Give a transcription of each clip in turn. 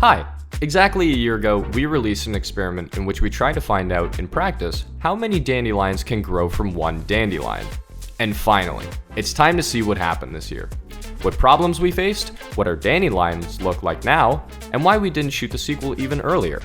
Hi! Exactly a year ago, we released an experiment in which we tried to find out, in practice, how many dandelions can grow from one dandelion. And finally, it's time to see what happened this year. What problems we faced, what our dandelions look like now, and why we didn't shoot the sequel even earlier.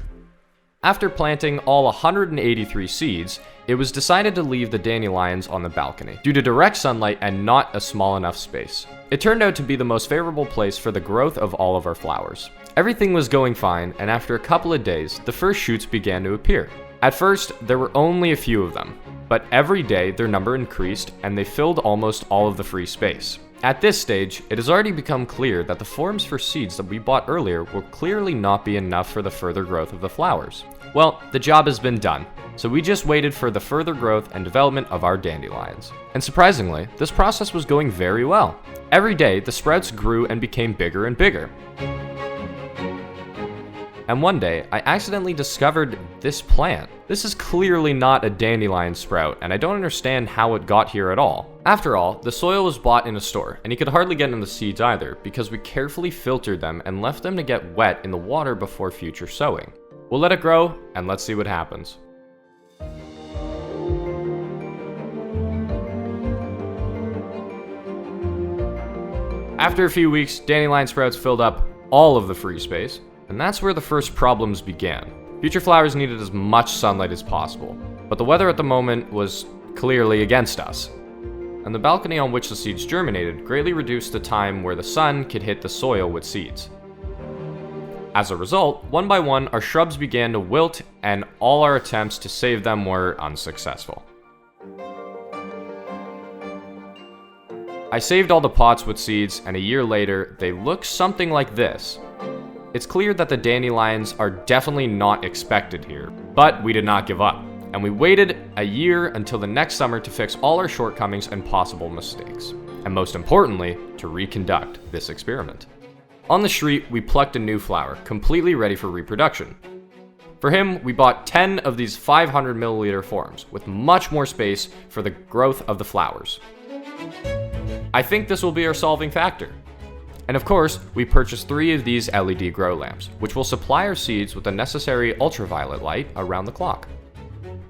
After planting all 183 seeds, it was decided to leave the dandelions on the balcony, due to direct sunlight and not a small enough space. It turned out to be the most favorable place for the growth of all of our flowers. Everything was going fine, and after a couple of days, the first shoots began to appear. At first, there were only a few of them, but every day their number increased and they filled almost all of the free space. At this stage, it has already become clear that the forms for seeds that we bought earlier will clearly not be enough for the further growth of the flowers. Well, the job has been done, so we just waited for the further growth and development of our dandelions. And surprisingly, this process was going very well. Every day, the sprouts grew and became bigger and bigger. And one day, I accidentally discovered this plant. This is clearly not a dandelion sprout, and I don't understand how it got here at all. After all, the soil was bought in a store, and you could hardly get in the seeds either, because we carefully filtered them and left them to get wet in the water before future sowing. We'll let it grow, and let's see what happens. After a few weeks, dandelion sprouts filled up all of the free space, and that's where the first problems began. Future flowers needed as much sunlight as possible, but the weather at the moment was clearly against us. And the balcony on which the seeds germinated greatly reduced the time where the sun could hit the soil with seeds. As a result, one by one, our shrubs began to wilt, and all our attempts to save them were unsuccessful. I saved all the pots with seeds, and a year later, they look something like this. It's clear that the dandelions are definitely not expected here, but we did not give up, and we waited a year until the next summer to fix all our shortcomings and possible mistakes, and most importantly, to reconduct this experiment. On the street, we plucked a new flower, completely ready for reproduction. For him, we bought 10 of these 500 milliliter forms, with much more space for the growth of the flowers. I think this will be our solving factor. And of course, we purchased 3 of these LED grow lamps, which will supply our seeds with the necessary ultraviolet light around the clock.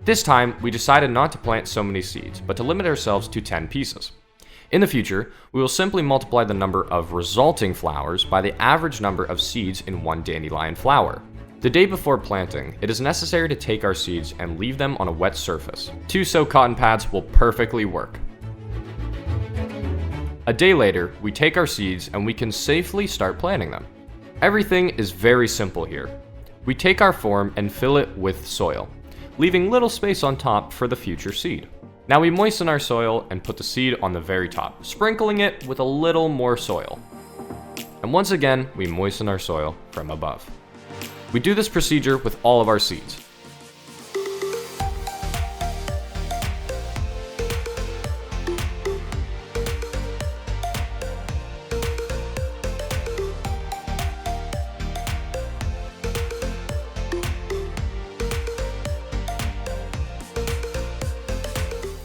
This time, we decided not to plant so many seeds, but to limit ourselves to 10 pieces. In the future, we will simply multiply the number of resulting flowers by the average number of seeds in one dandelion flower. The day before planting, it is necessary to take our seeds and leave them on a wet surface. 2 soaked cotton pads will perfectly work. A day later, we take our seeds and we can safely start planting them. Everything is very simple here. We take our form and fill it with soil, leaving little space on top for the future seed. Now we moisten our soil and put the seed on the very top, sprinkling it with a little more soil. And once again, we moisten our soil from above. We do this procedure with all of our seeds.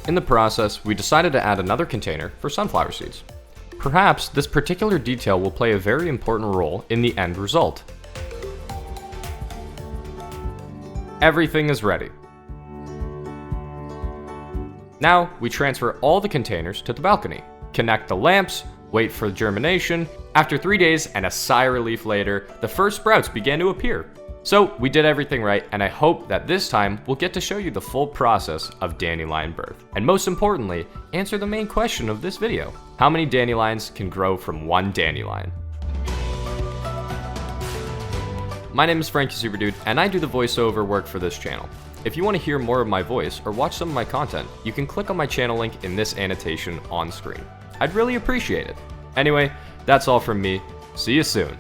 In the process, we decided to add another container for sunflower seeds. Perhaps this particular detail will play a very important role in the end result. Everything is ready. Now, we transfer all the containers to the balcony, connect the lamps, wait for germination. After 3 days and a sigh of relief later, the first sprouts began to appear. So we did everything right, and I hope that this time we'll get to show you the full process of dandelion birth. And most importantly, answer the main question of this video. How many dandelions can grow from one dandelion? My name is Frankie Superdude, and I do the voiceover work for this channel. If you want to hear more of my voice or watch some of my content, you can click on my channel link in this annotation on screen. I'd really appreciate it. Anyway, that's all from me. See you soon.